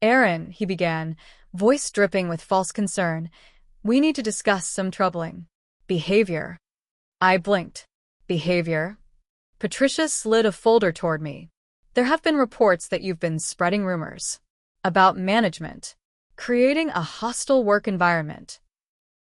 Erin, he began, voice dripping with false concern, we need to discuss some troubling behavior. I blinked. Behavior? Patricia slid a folder toward me. There have been reports that you've been spreading rumors about management, creating a hostile work environment.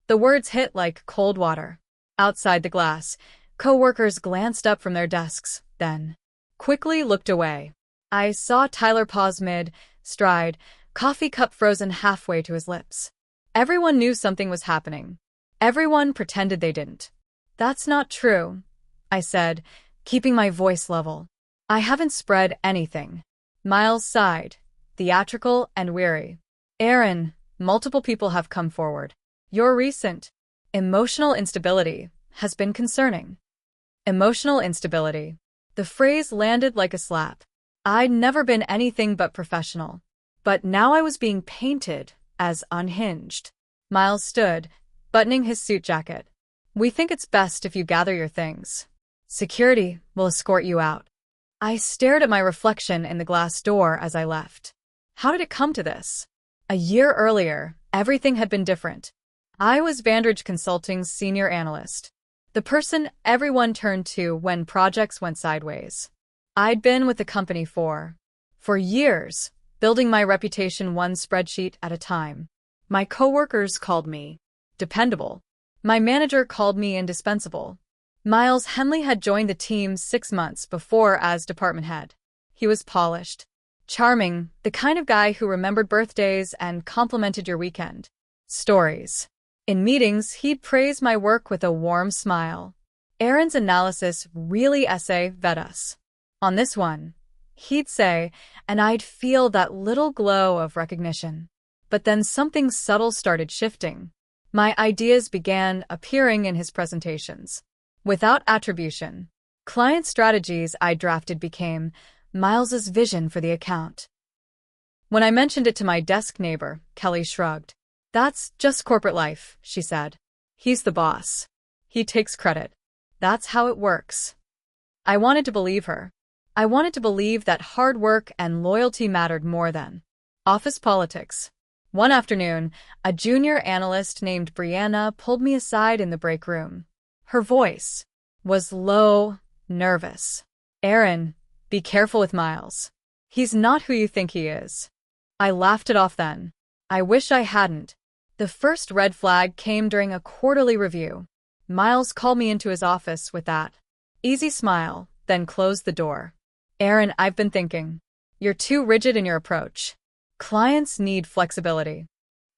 The words hit like cold water. Outside the glass, co-workers glanced up from their desks, then quickly looked away. I saw Tyler pause mid-stride, coffee cup frozen halfway to his lips. Everyone knew something was happening. Everyone pretended they didn't. That's not true, I said, keeping my voice level. I haven't spread anything. Miles sighed, theatrical and weary. Erin, multiple people have come forward. Your recent emotional instability has been concerning. Emotional instability. The phrase landed like a slap. I'd never been anything but professional. But now I was being painted as unhinged. Miles stood, buttoning his suit jacket. We think it's best if you gather your things. Security will escort you out. I stared at my reflection in the glass door as I left. How did it come to this? A year earlier, everything had been different. I was Vandridge Consulting's senior analyst, the person everyone turned to when projects went sideways. I'd been with the company for years, building my reputation one spreadsheet at a time. My coworkers called me dependable. My manager called me indispensable. Miles Henley had joined the team 6 months before as department head. He was polished, charming, the kind of guy who remembered birthdays and complimented your weekend stories. In meetings, he'd praise my work with a warm smile. Erin's analysis really vet us. On this one, he'd say, and I'd feel that little glow of recognition. But then something subtle started shifting. My ideas began appearing in his presentations. Without attribution, client strategies I drafted became Miles's vision for the account. When I mentioned it to my desk neighbor, Kelly shrugged. That's just corporate life, she said. He's the boss. He takes credit. That's how it works. I wanted to believe her. I wanted to believe that hard work and loyalty mattered more than office politics. One afternoon, a junior analyst named Brianna pulled me aside in the break room. Her voice was low, nervous. Erin, be careful with Miles. He's not who you think he is. I laughed it off then. I wish I hadn't. The first red flag came during a quarterly review. Miles called me into his office with that easy smile, then closed the door. Erin, I've been thinking. You're too rigid in your approach. Clients need flexibility.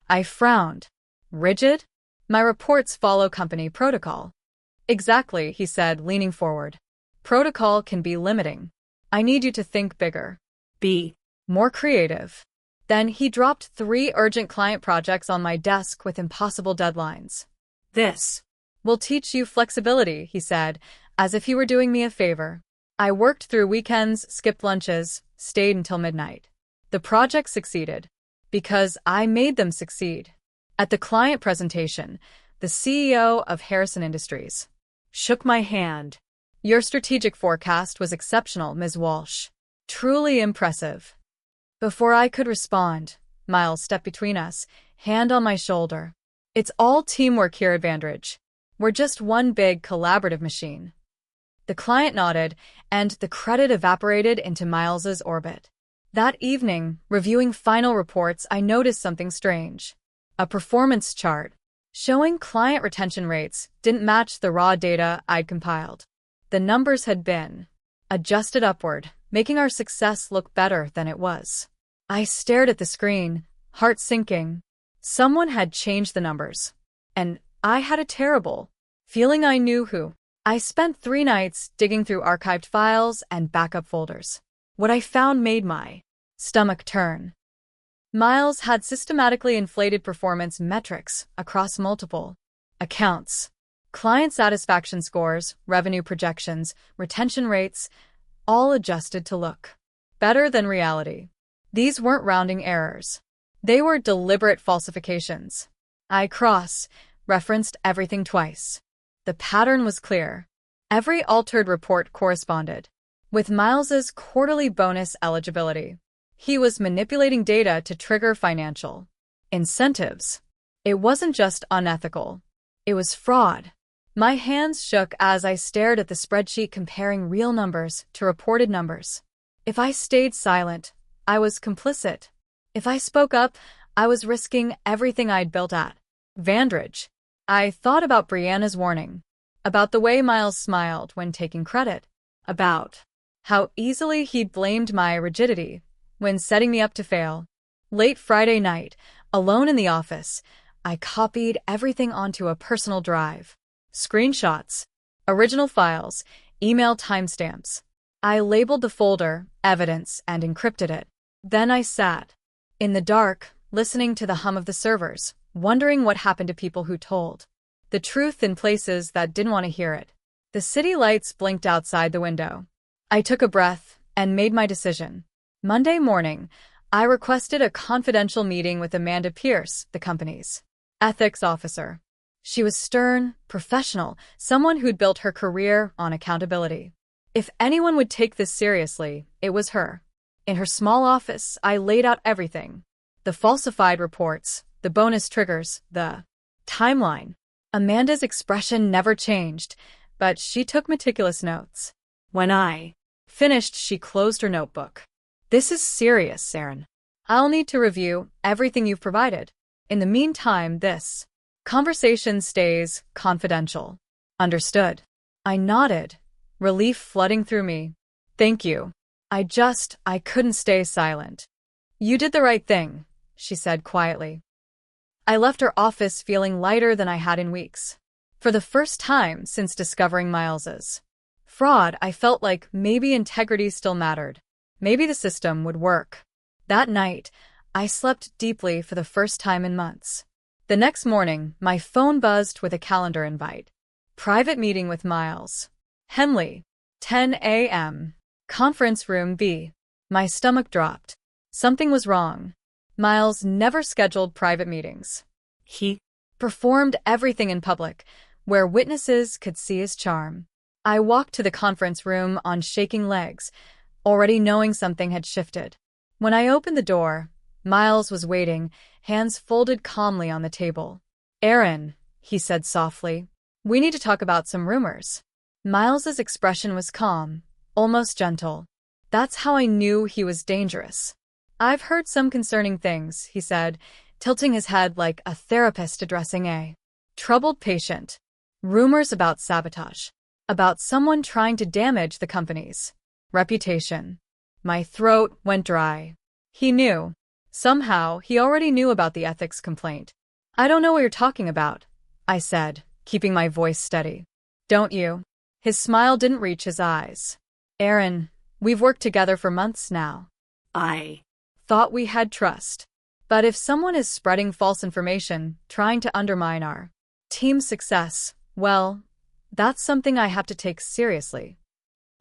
I frowned. Rigid? My reports follow company protocol. Exactly, he said, leaning forward. Protocol can be limiting. I need you to think bigger. Be more creative. Then he dropped 3 urgent client projects on my desk with impossible deadlines. This will teach you flexibility, he said, as if he were doing me a favor. I worked through weekends, skipped lunches, stayed until midnight. The project succeeded because I made them succeed. At the client presentation, the CEO of Harrison Industries shook my hand. Your strategic forecast was exceptional, Ms. Walsh. Truly impressive. Before I could respond, Miles stepped between us, hand on my shoulder. It's all teamwork here at Vandridge. We're just one big collaborative machine. The client nodded, and the credit evaporated into Miles's orbit. That evening, reviewing final reports, I noticed something strange. A performance chart showing client retention rates didn't match the raw data I'd compiled. The numbers had been adjusted upward, making our success look better than it was. I stared at the screen, heart sinking. Someone had changed the numbers. And I had a terrible feeling I knew who. I spent 3 nights digging through archived files and backup folders. What I found made my stomach turn. Miles had systematically inflated performance metrics across multiple accounts. Client satisfaction scores, revenue projections, retention rates, all adjusted to look better than reality. These weren't rounding errors. They were deliberate falsifications. I cross-referenced everything twice. The pattern was clear. Every altered report corresponded with Miles's quarterly bonus eligibility. He was manipulating data to trigger financial incentives. It wasn't just unethical. It was fraud. My hands shook as I stared at the spreadsheet comparing real numbers to reported numbers. If I stayed silent, I was complicit. If I spoke up, I was risking everything I'd built at Vandridge. I thought about Brianna's warning, about the way Miles smiled when taking credit, about how easily he'd blamed my rigidity when setting me up to fail. Late Friday night, alone in the office, I copied everything onto a personal drive. Screenshots, original files, email timestamps. I labeled the folder, evidence, and encrypted it. Then I sat in the dark, listening to the hum of the servers, wondering what happened to people who told the truth in places that didn't want to hear it. The city lights blinked outside the window. I took a breath and made my decision. Monday morning, I requested a confidential meeting with Amanda Pierce, the company's ethics officer. She was stern, professional, someone who'd built her career on accountability. If anyone would take this seriously, it was her. In her small office, I laid out everything. The falsified reports, the bonus triggers, the timeline. Amanda's expression never changed, but she took meticulous notes. When I finished, she closed her notebook. This is serious, Erin. I'll need to review everything you've provided. In the meantime, this conversation stays confidential. Understood. I nodded, relief flooding through me. Thank you. I couldn't stay silent. You did the right thing, she said quietly. I left her office feeling lighter than I had in weeks. For the first time since discovering Miles's fraud, I felt like maybe integrity still mattered. Maybe the system would work. That night, I slept deeply for the first time in months. The next morning, my phone buzzed with a calendar invite. Private meeting with Miles. Henley. 10 a.m. Conference room B. My stomach dropped. Something was wrong. Miles never scheduled private meetings. He performed everything in public, where witnesses could see his charm. I walked to the conference room on shaking legs, already knowing something had shifted. When I opened the door, Miles was waiting, hands folded calmly on the table. Erin, he said softly, we need to talk about some rumors. Miles's expression was calm, almost gentle. That's how I knew he was dangerous. I've heard some concerning things, he said, tilting his head like a therapist addressing a troubled patient. Rumors about sabotage. About someone trying to damage the company's reputation. My throat went dry. He knew. Somehow, he already knew about the ethics complaint. I don't know what you're talking about, I said, keeping my voice steady. Don't you? His smile didn't reach his eyes. Erin, we've worked together for months now. I thought we had trust. But if someone is spreading false information, trying to undermine our team's success, well, that's something I have to take seriously.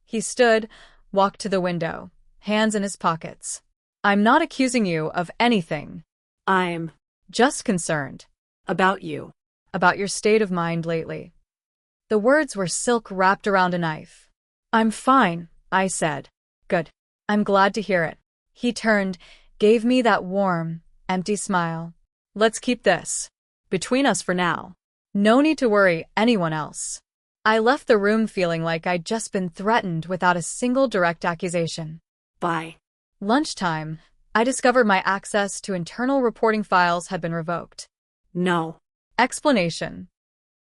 He stood, walked to the window, hands in his pockets. I'm not accusing you of anything. I'm just concerned. About you. About your state of mind lately. The words were silk wrapped around a knife. I'm fine, I said. Good. I'm glad to hear it. He turned, gave me that warm, empty smile. Let's keep this between us for now. No need to worry anyone else. I left the room feeling like I'd just been threatened without a single direct accusation. By lunchtime, I discovered my access to internal reporting files had been revoked. No explanation.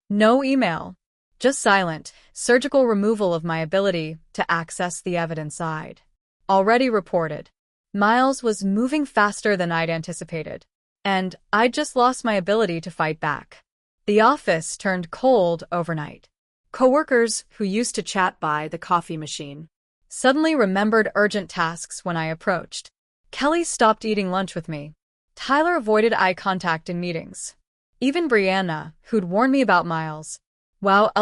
No email. Just silent, surgical removal of my ability to access the evidence I'd already reported. Miles was moving faster than I'd anticipated, and I'd just lost my ability to fight back. The office turned cold overnight. Coworkers who used to chat by the coffee machine suddenly remembered urgent tasks when I approached. Kelly stopped eating lunch with me. Tyler avoided eye contact in meetings. Even Brianna, who'd warned me about Miles,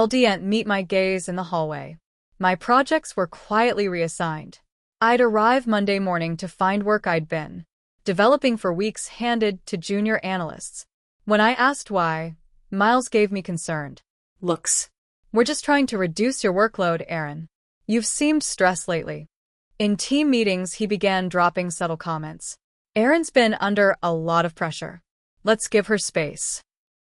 didn't meet my gaze in the hallway. My projects were quietly reassigned. I'd arrive Monday morning to find work I'd been developing for weeks handed to junior analysts. When I asked why, Miles gave me concerned looks. We're just trying to reduce your workload, Erin. You've seemed stressed lately. In team meetings, he began dropping subtle comments. Erin's been under a lot of pressure. Let's give her space.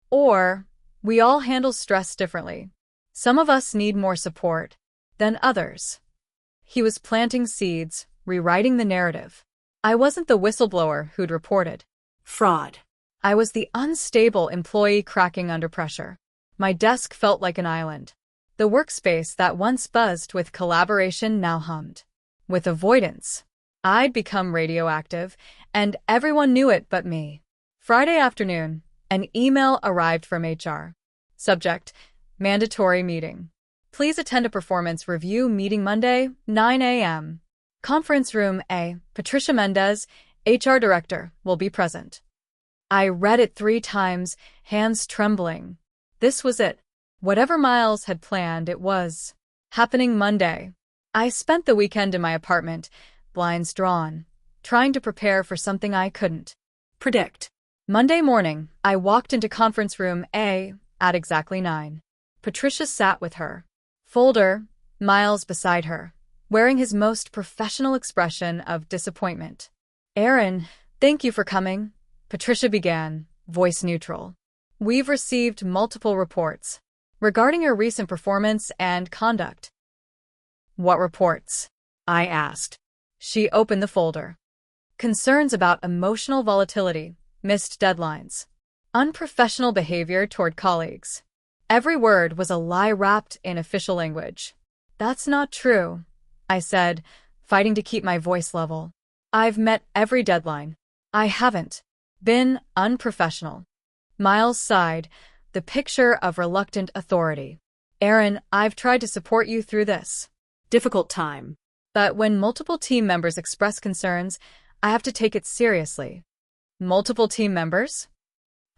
Or, we all handle stress differently. Some of us need more support than others. He was planting seeds, rewriting the narrative. I wasn't the whistleblower who'd reported fraud. I was the unstable employee cracking under pressure. My desk felt like an island. The workspace that once buzzed with collaboration now hummed with avoidance. I'd become radioactive, and everyone knew it but me. Friday afternoon, an email arrived from HR. Subject: mandatory meeting. Please attend a performance review meeting Monday, 9 a.m. Conference room A. Patricia Mendez, HR Director, will be present. I read it 3 times, hands trembling. This was it. Whatever Miles had planned, it was happening Monday. I spent the weekend in my apartment, blinds drawn, trying to prepare for something I couldn't predict. Monday morning, I walked into conference room A at exactly 9. Patricia sat with her folder, Miles beside her, wearing his most professional expression of disappointment. Erin, thank you for coming, Patricia began, voice neutral. We've received multiple reports regarding your recent performance and conduct. What reports? I asked. She opened the folder. Concerns about emotional volatility, missed deadlines, unprofessional behavior toward colleagues. Every word was a lie wrapped in official language. That's not true, I said, fighting to keep my voice level. I've met every deadline. I haven't been unprofessional. Miles sighed, the picture of reluctant authority. Erin, I've tried to support you through this difficult time. But when multiple team members express concerns, I have to take it seriously. Multiple team members?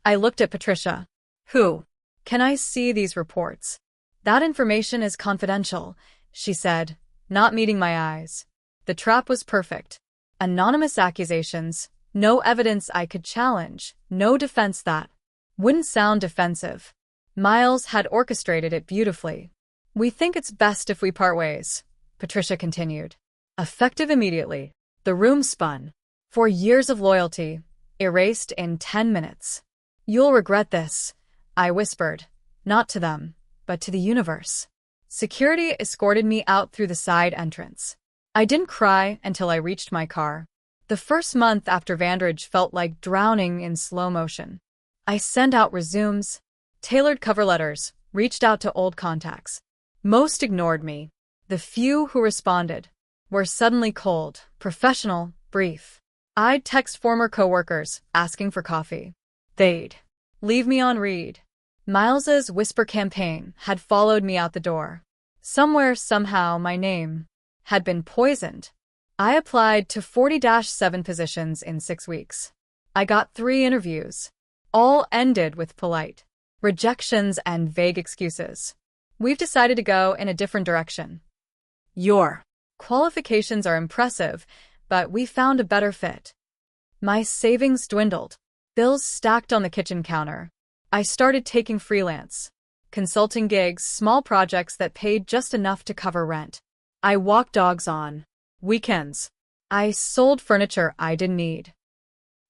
I looked at Patricia. Who? Can I see these reports? That information is confidential, she said, not meeting my eyes. The trap was perfect. Anonymous accusations, no evidence I could challenge, no defense that wouldn't sound defensive. Miles had orchestrated it beautifully. We think it's best if we part ways, Patricia continued. Effective immediately. The room spun. 4 years of loyalty, erased in 10 minutes. You'll regret this, I whispered, not to them, but to the universe. Security escorted me out through the side entrance. I didn't cry until I reached my car. The first month after Vandridge felt like drowning in slow motion. I sent out resumes, tailored cover letters, reached out to old contacts. Most ignored me. The few who responded were suddenly cold, professional, brief. I'd text former coworkers, asking for coffee. They'd leave me on read. Miles's whisper campaign had followed me out the door. Somewhere, somehow, my name had been poisoned. I applied to 40-7 positions in 6 weeks. I got 3 interviews. All ended with polite rejections and vague excuses. We've decided to go in a different direction. Your qualifications are impressive, but we found a better fit. My savings dwindled. Bills stacked on the kitchen counter. I started taking freelance consulting gigs, small projects that paid just enough to cover rent. I walked dogs on weekends. I sold furniture I didn't need.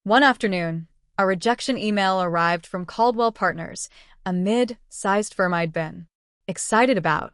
One afternoon, a rejection email arrived from Caldwell Partners, a mid-sized firm I'd been excited about.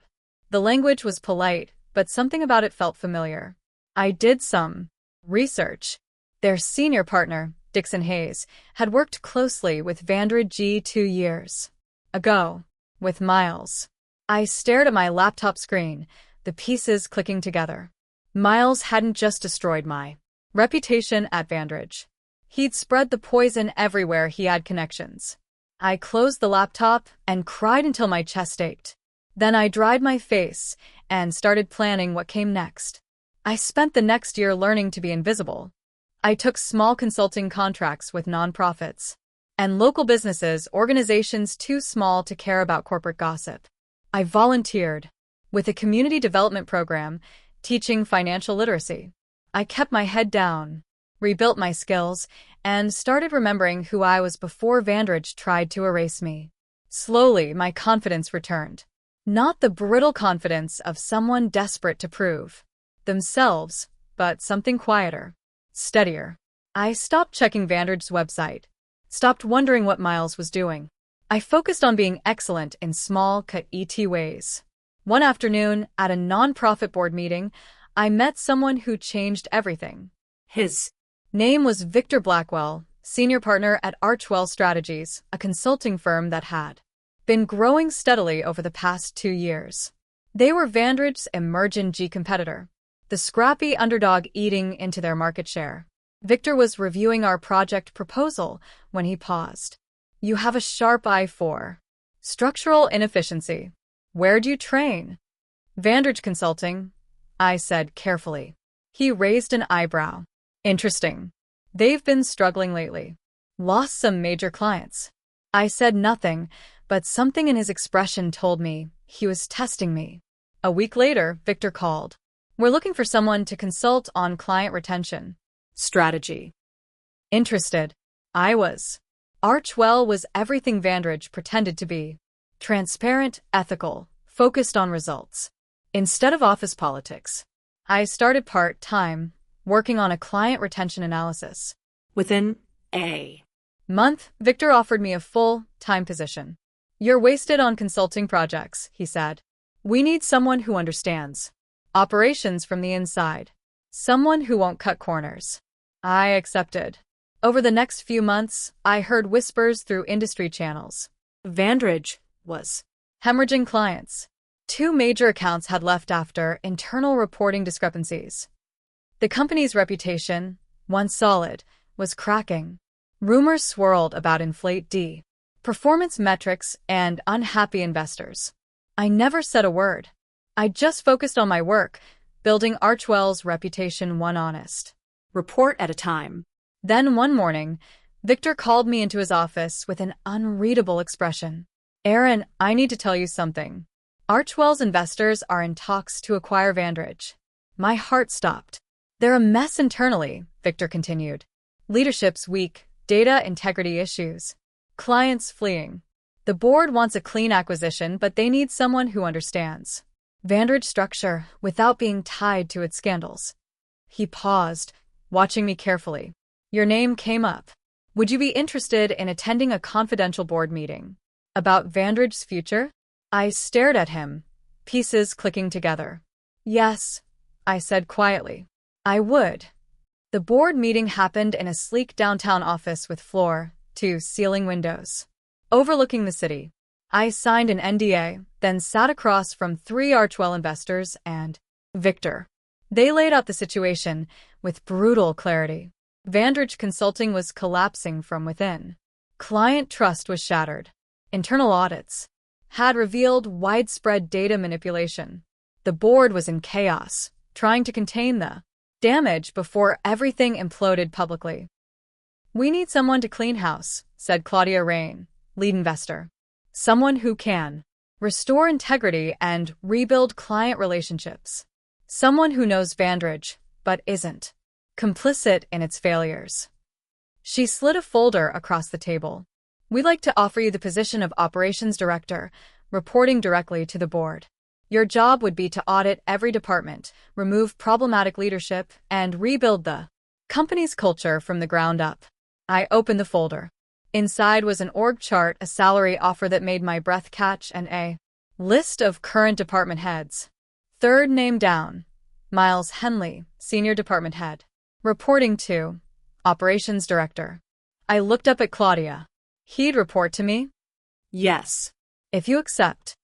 The language was polite, but something about it felt familiar. I did some research. Their senior partner, Dixon Hayes, had worked closely with Vandridge 2 years ago, with Miles. I stared at my laptop screen, the pieces clicking together. Miles hadn't just destroyed my reputation at Vandridge. He'd spread the poison everywhere he had connections. I closed the laptop and cried until my chest ached. Then I dried my face and started planning what came next. I spent the next year learning to be invisible. I took small consulting contracts with nonprofits and local businesses, organizations too small to care about corporate gossip. I volunteered with a community development program teaching financial literacy. I kept my head down, rebuilt my skills, and started remembering who I was before Vandridge tried to erase me. Slowly, my confidence returned. Not the brittle confidence of someone desperate to prove themselves, but something quieter, steadier. I stopped checking Vandridge's website, stopped wondering what Miles was doing. I focused on being excellent in small, cut-et ways. One afternoon, at a non-profit board meeting, I met someone who changed everything. His name was Victor Blackwell, senior partner at Archwell Strategies, a consulting firm that had been growing steadily over the past 2 years. They were Vandridge's emerging competitor, the scrappy underdog eating into their market share. Victor was reviewing our project proposal when he paused. "You have a sharp eye for structural inefficiency. Where'd you train?" "Vandridge Consulting," I said carefully. He raised an eyebrow. "Interesting. They've been struggling lately. Lost some major clients." I said nothing, but something in his expression told me he was testing me. A week later, Victor called. "We're looking for someone to consult on client retention strategy." Interested. I was. Archwell was everything Vandridge pretended to be. Transparent, ethical, focused on results. Instead of office politics, I started part-time, working on a client retention analysis. Within a month, Victor offered me a full-time position. "You're wasted on consulting projects," he said. "We need someone who understands operations from the inside. Someone who won't cut corners." I accepted. Over the next few months, I heard whispers through industry channels. Vandridge was hemorrhaging clients. 2 major accounts had left after internal reporting discrepancies. The company's reputation, once solid, was cracking. Rumors swirled about inflated performance metrics and unhappy investors. I never said a word. I just focused on my work, building Archwell's reputation one honest report at a time. Then one morning, Victor called me into his office with an unreadable expression. "Erin, I need to tell you something. Archwell's investors are in talks to acquire Vandridge." My heart stopped. "They're a mess internally," Victor continued. "Leadership's weak, data integrity issues, clients fleeing. The board wants a clean acquisition, but they need someone who understands Vandridge structure without being tied to its scandals." He paused, watching me carefully. "Your name came up. Would you be interested in attending a confidential board meeting about Vandridge's future?" I stared at him, pieces clicking together. "Yes," I said quietly. "I would." The board meeting happened in a sleek downtown office with floor-to-ceiling windows overlooking the city. I signed an NDA, then sat across from 3 Archwell investors and Victor. They laid out the situation with brutal clarity. Vandridge Consulting was collapsing from within. Client trust was shattered. Internal audits had revealed widespread data manipulation. The board was in chaos, trying to contain the damage before everything imploded publicly. "We need someone to clean house," said Claudia Rain, lead investor. "Someone who can restore integrity and rebuild client relationships. Someone who knows Vandridge, but isn't complicit in its failures." She slid a folder across the table. "We'd like to offer you the position of operations director, reporting directly to the board. Your job would be to audit every department, remove problematic leadership, and rebuild the company's culture from the ground up." I opened the folder. Inside was an org chart, a salary offer that made my breath catch, and a list of current department heads. Third name down, Miles Henley, senior department head, reporting to operations director. I looked up at Claudia. "He'd report to me?" "Yes. If you accept."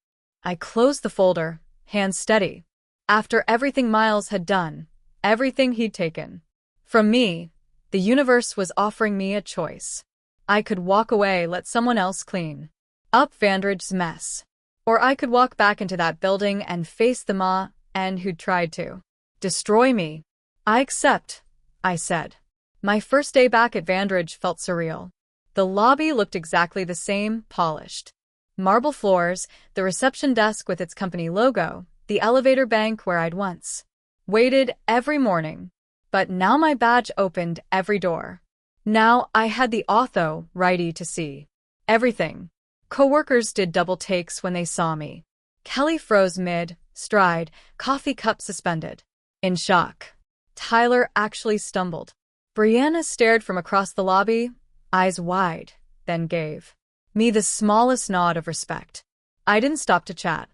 I closed the folder, hands steady. After everything Miles had done, everything he'd taken from me, the universe was offering me a choice. I could walk away, let someone else clean up Vandridge's mess. Or I could walk back into that building and face the man who'd tried to destroy me. "I accept," I said. My first day back at Vandridge felt surreal. The lobby looked exactly the same, polished. Marble floors, the reception desk with its company logo, the elevator bank where I'd once waited every morning. But now my badge opened every door. Now I had the authority to see everything. Coworkers did double takes when they saw me. Kelly froze mid-stride, coffee cup suspended. In shock. Tyler actually stumbled. Brianna stared from across the lobby, eyes wide, then gave me the smallest nod of respect. I didn't stop to chat.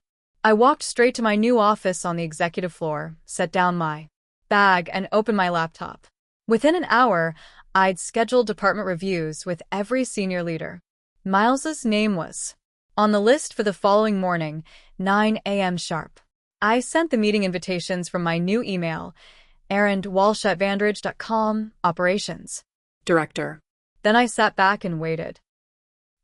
I walked straight to my new office on the executive floor, set down my bag, and opened my laptop. Within an hour, I'd scheduled department reviews with every senior leader. Miles's name was on the list for the following morning, 9 a.m. sharp. I sent the meeting invitations from my new email, Erin@Walsh@Vandridge.com, Operations Director. Then I sat back and waited.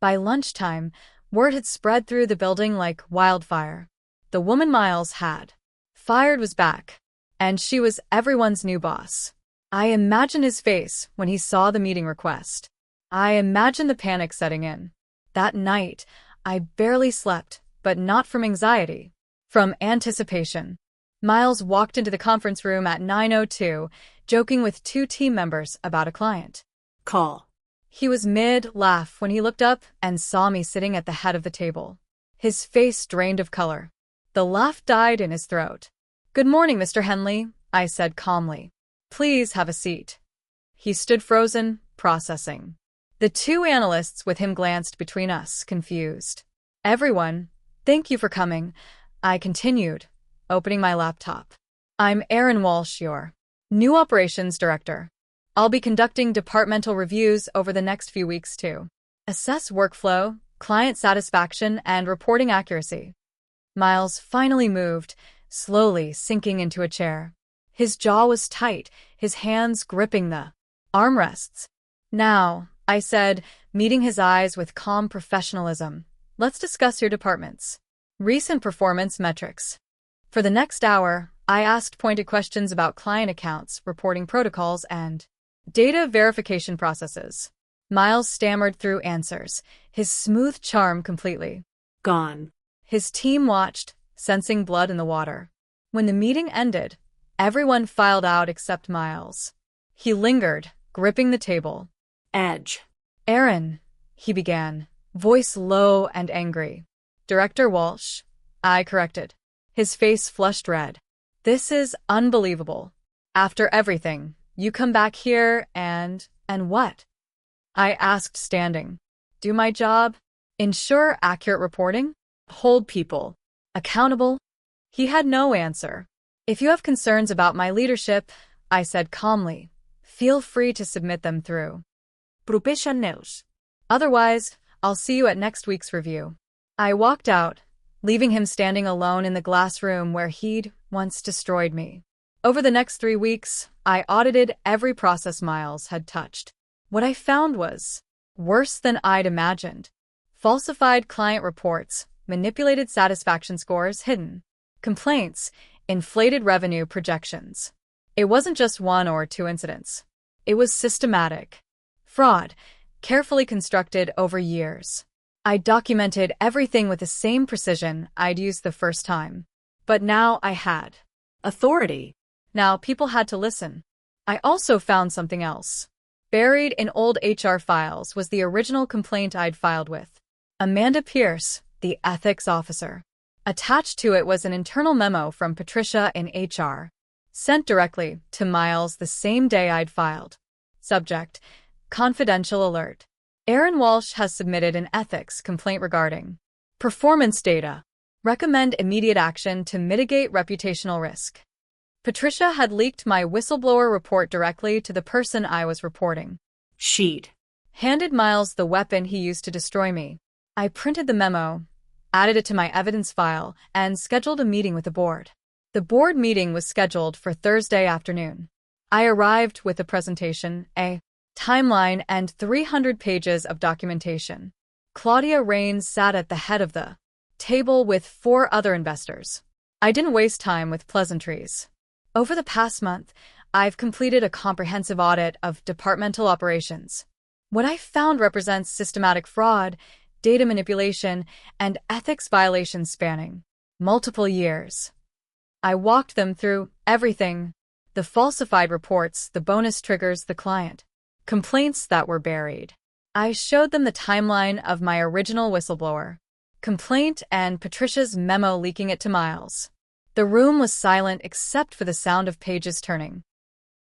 By lunchtime, word had spread through the building like wildfire. The woman Miles had fired was back, and she was everyone's new boss. I imagined his face when he saw the meeting request. I imagined the panic setting in. That night, I barely slept, but not from anxiety, from anticipation. Miles walked into the conference room at 9:02, joking with two team members about a client call. He was mid-laugh when he looked up and saw me sitting at the head of the table. His face drained of color. The laugh died in his throat. "Good morning, Mr. Henley," I said calmly. "Please have a seat." He stood frozen, processing. The two analysts with him glanced between us, confused. "Everyone, thank you for coming," I continued, opening my laptop. "I'm Erin Walsh, your new operations director. I'll be conducting departmental reviews over the next few weeks to assess workflow, client satisfaction, and reporting accuracy." Miles finally moved, slowly sinking into a chair. His jaw was tight, his hands gripping the armrests. "Now," I said, meeting his eyes with calm professionalism, "let's discuss your department's recent performance metrics." For the next hour, I asked pointed questions about client accounts, reporting protocols, and data verification processes. Miles stammered through answers, his smooth charm completely gone. His team watched, sensing blood in the water. When the meeting ended, everyone filed out except Miles. He lingered, gripping the table edge. "Erin," he began, voice low and angry. "Director Walsh," I corrected. His face flushed red. "This is unbelievable. After everything, you come back here and what?" I asked, standing. "Do my job? Ensure accurate reporting? Hold people accountable?" He had no answer. "If you have concerns about my leadership," I said calmly, "feel free to submit them through professionals. Otherwise, I'll see you at next week's review." I walked out, leaving him standing alone in the glass room where he'd once destroyed me. Over the next 3 weeks, I audited every process Miles had touched. What I found was worse than I'd imagined. Falsified client reports, manipulated satisfaction scores, hidden complaints, inflated revenue projections. It wasn't just one or two incidents. It was systematic fraud, carefully constructed over years. I documented everything with the same precision I'd used the first time. But now I had authority. Now people had to listen. I also found something else. Buried in old HR files was the original complaint I'd filed with Amanda Pierce, the ethics officer. Attached to it was an internal memo from Patricia in HR, sent directly to Miles the same day I'd filed. Subject: Confidential alert. Erin Walsh has submitted an ethics complaint regarding performance data. Recommend immediate action to mitigate reputational risk. Patricia had leaked my whistleblower report directly to the person I was reporting. She'd handed Miles the weapon he used to destroy me. I printed the memo, added it to my evidence file, and scheduled a meeting with the board. The board meeting was scheduled for Thursday afternoon. I arrived with a presentation, a timeline, and 300 pages of documentation. Claudia Rains sat at the head of the table with 4 other investors. I didn't waste time with pleasantries. Over the past month, I've completed a comprehensive audit of departmental operations. What I found represents systematic fraud, data manipulation, and ethics violations spanning multiple years. I walked them through everything: the falsified reports, the bonus triggers, the client complaints that were buried. I showed them the timeline of my original whistleblower complaint and Patricia's memo leaking it to Miles. The room was silent except for the sound of pages turning.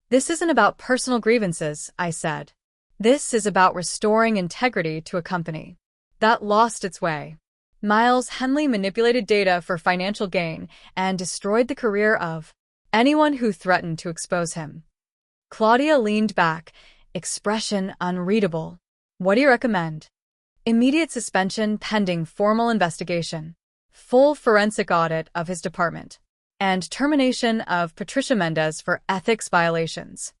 This isn't about personal grievances, I said. This is about restoring integrity to a company that lost its way. Miles Henley manipulated data for financial gain and destroyed the career of anyone who threatened to expose him. Claudia leaned back, expression unreadable. What do you recommend? Immediate suspension pending formal investigation, full forensic audit of his department, and termination of Patricia Mendez for ethics violations.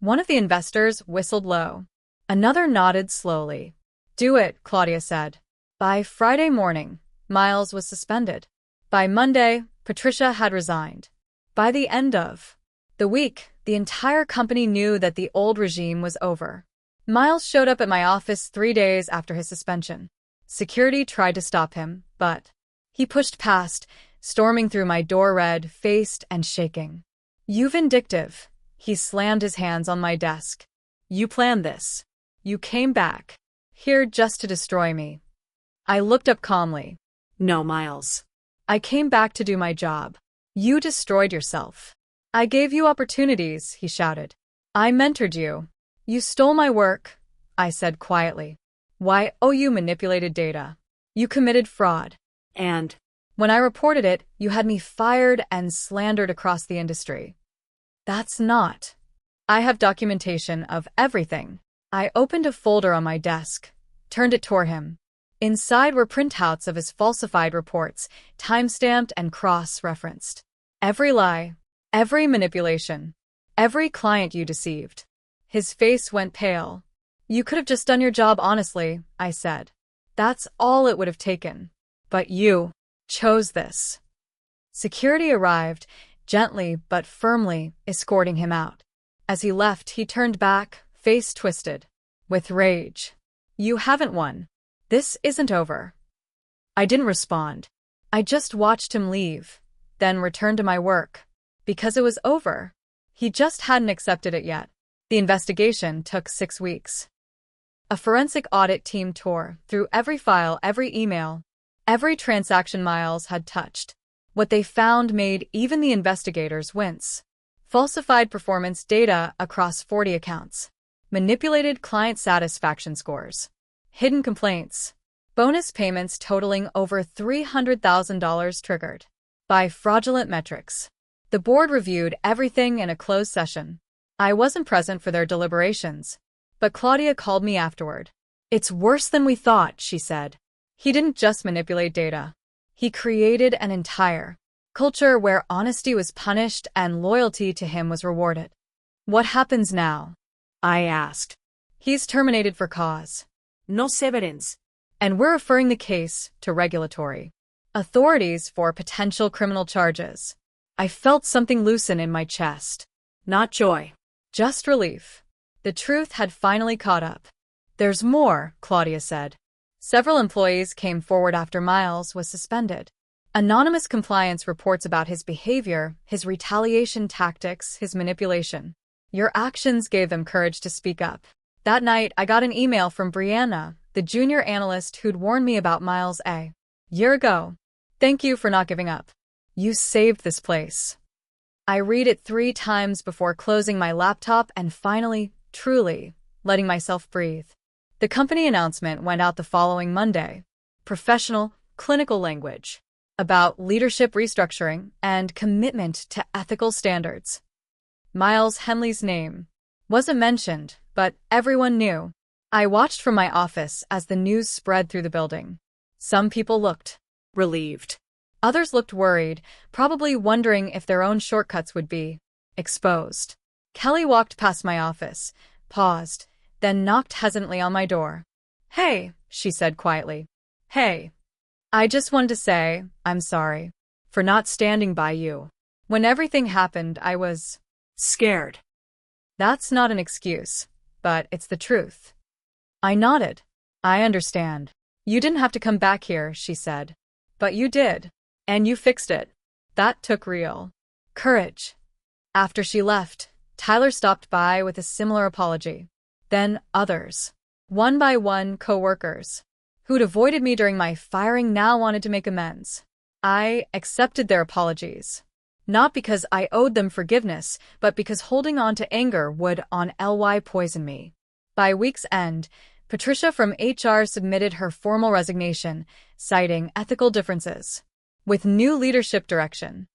One of the investors whistled low. Another nodded slowly. Do it, Claudia said. By Friday morning, Miles was suspended. By Monday, Patricia had resigned. By the end of the week, the entire company knew that the old regime was over. Miles showed up at my office 3 days after his suspension. Security tried to stop him, but he pushed past, storming through my door red-faced and shaking. You vindictive. He slammed his hands on my desk. You planned this. You came back here just to destroy me. I looked up calmly. No, Miles. I came back to do my job. You destroyed yourself. I gave you opportunities, he shouted. I mentored you. You stole my work, I said quietly. Why, oh, you manipulated data. You committed fraud. And when I reported it, you had me fired and slandered across the industry. That's not. I have documentation of everything. I opened a folder on my desk, turned it toward him. Inside were printouts of his falsified reports, time-stamped and cross-referenced. Every lie, every manipulation, every client you deceived. His face went pale. You could have just done your job honestly, I said. That's all it would have taken. But you chose this. Security arrived, gently but firmly, escorting him out. As he left, he turned back, face twisted, with rage. You haven't won. This isn't over. I didn't respond. I just watched him leave, then returned to my work. Because it was over. He just hadn't accepted it yet. The investigation took 6 weeks. A forensic audit team tore through every file, every email, every transaction Miles had touched. What they found made even the investigators wince. Falsified performance data across 40 accounts. Manipulated client satisfaction scores. Hidden complaints. Bonus payments totaling over $300,000 triggered by fraudulent metrics. The board reviewed everything in a closed session. I wasn't present for their deliberations, but Claudia called me afterward. It's worse than we thought, she said. He didn't just manipulate data. He created an entire culture where honesty was punished and loyalty to him was rewarded. What happens now? I asked. He's terminated for cause. No severance. And we're referring the case to regulatory authorities for potential criminal charges. I felt something loosen in my chest. Not joy. Just relief. The truth had finally caught up. There's more, Claudia said. Several employees came forward after Miles was suspended. Anonymous compliance reports about his behavior, his retaliation tactics, his manipulation. Your actions gave them courage to speak up. That night, I got an email from Brianna, the junior analyst who'd warned me about Miles a year ago. Thank you for not giving up. You saved this place. I read it 3 times before closing my laptop and finally, truly, letting myself breathe. The company announcement went out the following Monday. Professional, clinical language. About leadership restructuring and commitment to ethical standards. Miles Henley's name wasn't mentioned, but everyone knew. I watched from my office as the news spread through the building. Some people looked relieved. Others looked worried, probably wondering if their own shortcuts would be exposed. Kelly walked past my office, paused, then knocked hesitantly on my door. Hey, she said quietly. Hey. I just wanted to say, I'm sorry for not standing by you. When everything happened, I was scared. That's not an excuse, but it's the truth. I nodded. I understand. You didn't have to come back here, she said. But you did. And you fixed it. That took real courage. After she left, Tyler stopped by with a similar apology. Then others. One by one, coworkers who'd avoided me during my firing now wanted to make amends. I accepted their apologies. Not because I owed them forgiveness, but because holding on to anger would poison me. By week's end, Patricia from HR submitted her formal resignation, citing ethical differences. With new leadership direction,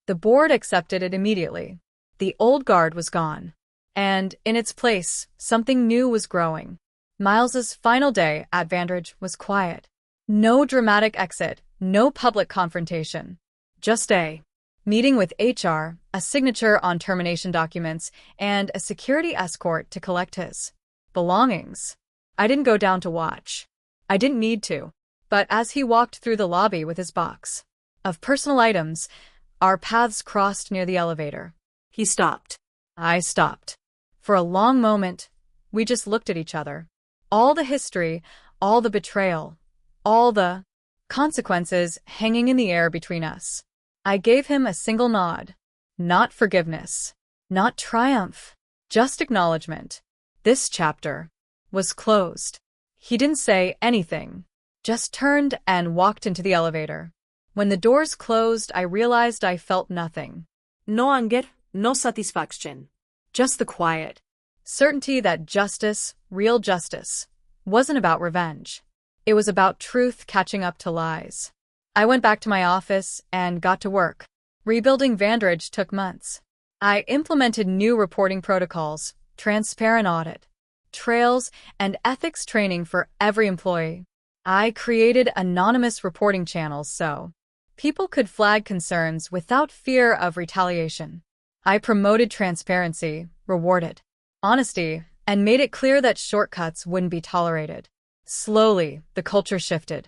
the board accepted it immediately. The old guard was gone. And, in its place, something new was growing. Miles's final day at Vantage was quiet. No dramatic exit, no public confrontation. Just a meeting with HR, a signature on termination documents, and a security escort to collect his belongings. I didn't go down to watch. I didn't need to. But as he walked through the lobby with his box of personal items, our paths crossed near the elevator. He stopped. I stopped. For a long moment, we just looked at each other. All the history, all the betrayal, all the consequences hanging in the air between us. I gave him a single nod. Not forgiveness. Not triumph. Just acknowledgement. This chapter was closed. He didn't say anything, just turned and walked into the elevator. When the doors closed, I realized I felt nothing. No anger, no satisfaction. Just the quiet certainty that justice, real justice, wasn't about revenge. It was about truth catching up to lies. I went back to my office and got to work. Rebuilding Vantage took months. I implemented new reporting protocols, transparent audit, trails, and ethics training for every employee. I created anonymous reporting channels so people could flag concerns without fear of retaliation. I promoted transparency, rewarded honesty, and made it clear that shortcuts wouldn't be tolerated. Slowly, the culture shifted.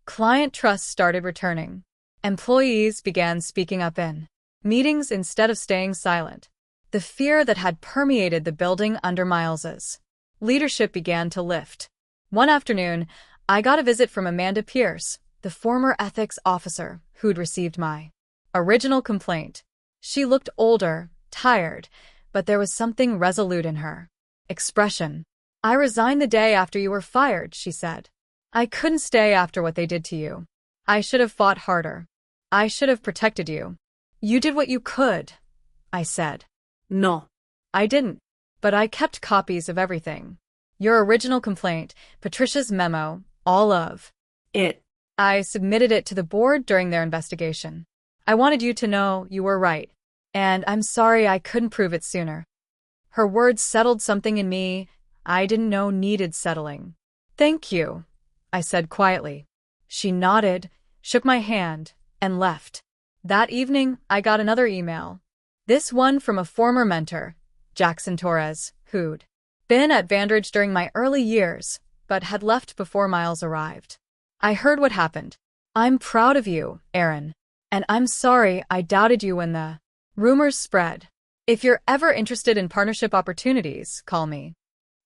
Client trust started returning. Employees began speaking up in meetings instead of staying silent. The fear that had permeated the building under Miles's leadership began to lift. One afternoon, I got a visit from Amanda Pierce, the former ethics officer who'd received my original complaint. She looked older, tired, but there was something resolute in her expression. I resigned the day after you were fired, she said. I couldn't stay after what they did to you. I should have fought harder. I should have protected you. You did what you could, I said. No. I didn't. But I kept copies of everything. Your original complaint, Patricia's memo, all of it. I submitted it to the board during their investigation. I wanted you to know you were right. And I'm sorry I couldn't prove it sooner. Her words settled something in me I didn't know needed settling. Thank you, I said quietly. She nodded, shook my hand, and left. That evening, I got another email. This one from a former mentor, Jackson Torres, who'd been at Vantage during my early years, but had left before Miles arrived. I heard what happened. I'm proud of you, Erin. And I'm sorry I doubted you when the rumors spread. If you're ever interested in partnership opportunities, call me.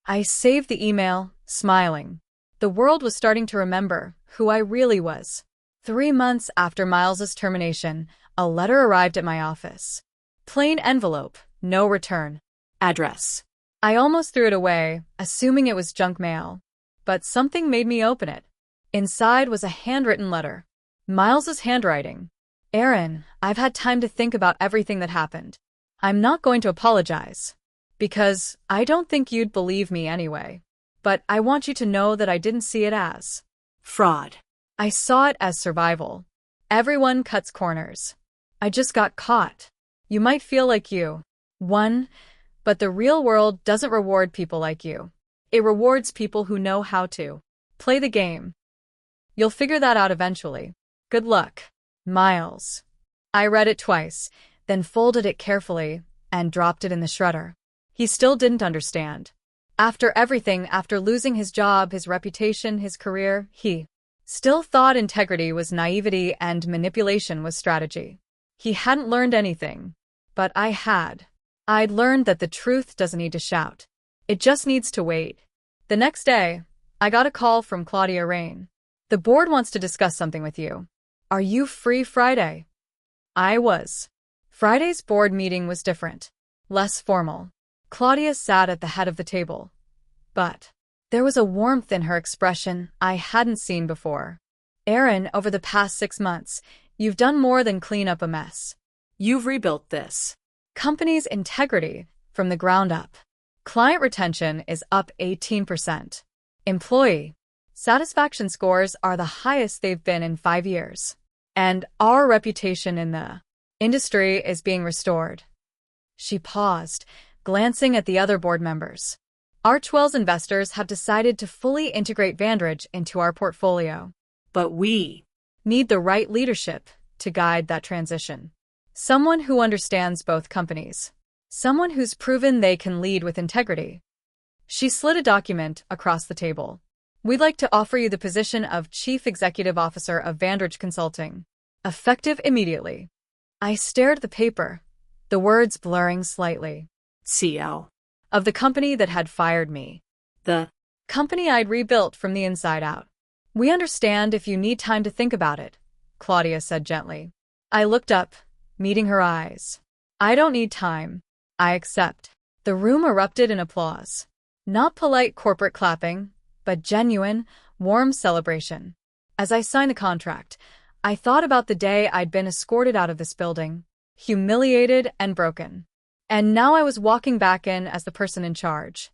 I saved the email, smiling. The world was starting to remember who I really was. 3 months after Miles's termination, a letter arrived at my office. Plain envelope, no return address. I almost threw it away, assuming it was junk mail. But something made me open it. Inside was a handwritten letter. Miles's handwriting. Erin, I've had time to think about everything that happened. I'm not going to apologize. Because I don't think you'd believe me anyway. But I want you to know that I didn't see it as fraud. I saw it as survival. Everyone cuts corners. I just got caught. You might feel like you won, but the real world doesn't reward people like you. It rewards people who know how to play the game. You'll figure that out eventually. Good luck, Miles. I read it twice, then folded it carefully and dropped it in the shredder. He still didn't understand. After everything, after losing his job, his reputation, his career, he still thought integrity was naivety and manipulation was strategy. He hadn't learned anything. But I had. I'd learned that the truth doesn't need to shout. It just needs to wait. The next day, I got a call from Claudia Rain. The board wants to discuss something with you. Are you free Friday? I was. Friday's board meeting was different. Less formal. Claudia sat at the head of the table. But there was a warmth in her expression I hadn't seen before. Erin, over the past 6 months, you've done more than clean up a mess. You've rebuilt this. Company's integrity from the ground up. Client retention is up 18%. Employee satisfaction scores are the highest they've been in 5 years. And our reputation in the industry is being restored. She paused, glancing at the other board members. Archwell's investors have decided to fully integrate Vandridge into our portfolio. But we Need the right leadership to guide that transition. Someone who understands both companies. Someone who's proven they can lead with integrity. She slid a document across the table. We'd like to offer you the position of Chief Executive Officer of Vandridge Consulting. Effective immediately. I stared at the paper, the words blurring slightly. CEO. Of the company that had fired me. The Company I'd rebuilt from the inside out. We understand if you need time to think about it, Claudia said gently. I looked up, meeting her eyes. I don't need time. I accept. The room erupted in applause. Not polite corporate clapping, but genuine, warm celebration. As I signed the contract, I thought about the day I'd been escorted out of this building, humiliated and broken. And now I was walking back in as the person in charge.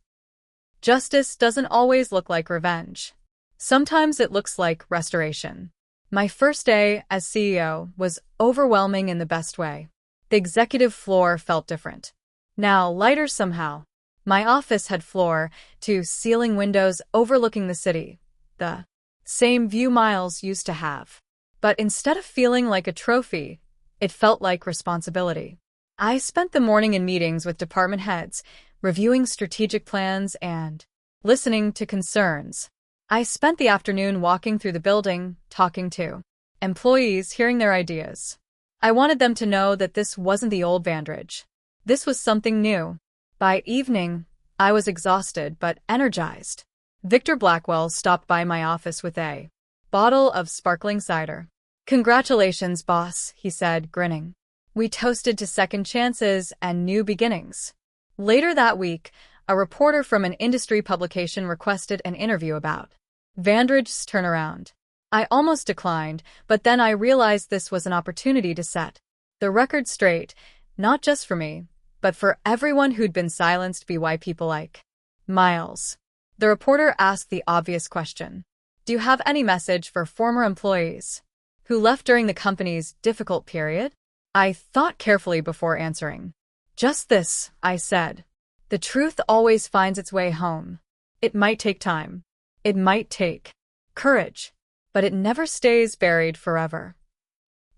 Justice doesn't always look like revenge. Sometimes it looks like restoration. My first day as CEO was overwhelming in the best way. The executive floor felt different. Now lighter somehow. My office had floor-to-ceiling windows overlooking the city, the same view Miles used to have. But instead of feeling like a trophy, it felt like responsibility. I spent the morning in meetings with department heads, reviewing strategic plans and listening to concerns. I spent the afternoon walking through the building, talking to employees, hearing their ideas. I wanted them to know that this wasn't the old Vandridge. This was something new. By evening, I was exhausted but energized. Victor Blackwell stopped by my office with a bottle of sparkling cider. Congratulations, boss, he said, grinning. We toasted to second chances and new beginnings. Later that week, a reporter from an industry publication requested an interview about Vandridge's turnaround. I almost declined, but then I realized this was an opportunity to set the record straight, not just for me, but for everyone who'd been silenced by people like Miles. The reporter asked the obvious question. Do you have any message for former employees who left during the company's difficult period? I thought carefully before answering. Just this, I said. The truth always finds its way home. It might take time. It might take courage. But it never stays buried forever.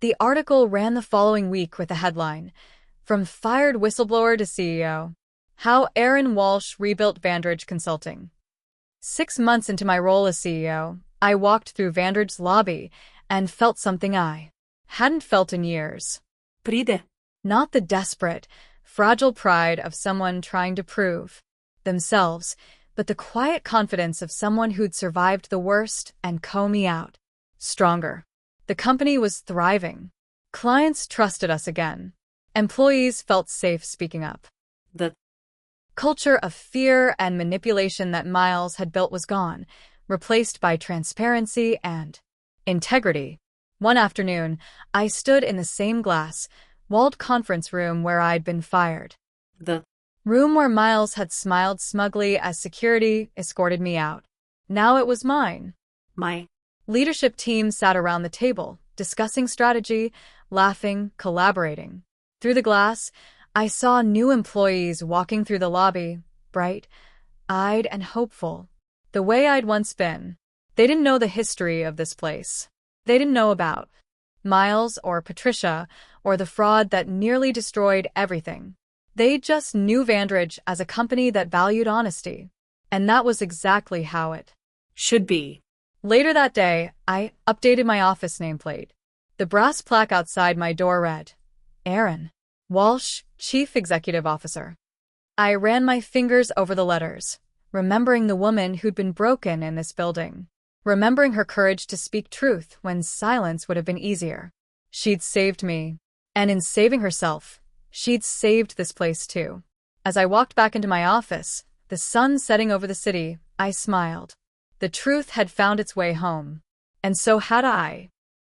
The article ran the following week with a headline, From Fired Whistleblower to CEO. How Erin Walsh Rebuilt Vandridge Consulting. 6 months into my role as CEO, I walked through Vandridge's lobby and felt something I hadn't felt in years. Pride. Not the desperate, fragile pride of someone trying to prove themselves, but the quiet confidence of someone who'd survived the worst and come out stronger. The company was thriving. Clients trusted us again. Employees felt safe speaking up. The culture of fear and manipulation that Miles had built was gone, replaced by transparency and integrity. One afternoon, I stood in the same glass-walled conference room where I'd been fired. The room where Miles had smiled smugly as security escorted me out. Now it was mine. My leadership team sat around the table, discussing strategy, laughing, collaborating. Through the glass, I saw new employees walking through the lobby, bright-eyed and hopeful, the way I'd once been. They didn't know the history of this place. They didn't know about Miles or Patricia or the fraud that nearly destroyed everything. They just knew Vandridge as a company that valued honesty. And that was exactly how it should be. Later that day, I updated my office nameplate. The brass plaque outside my door read, Erin Walsh, Chief Executive Officer. I ran my fingers over the letters, remembering the woman who'd been broken in this building. Remembering her courage to speak truth when silence would have been easier. She'd saved me. And in saving herself, she'd saved this place too. As I walked back into my office, the sun setting over the city, I smiled. The truth had found its way home. And so had I.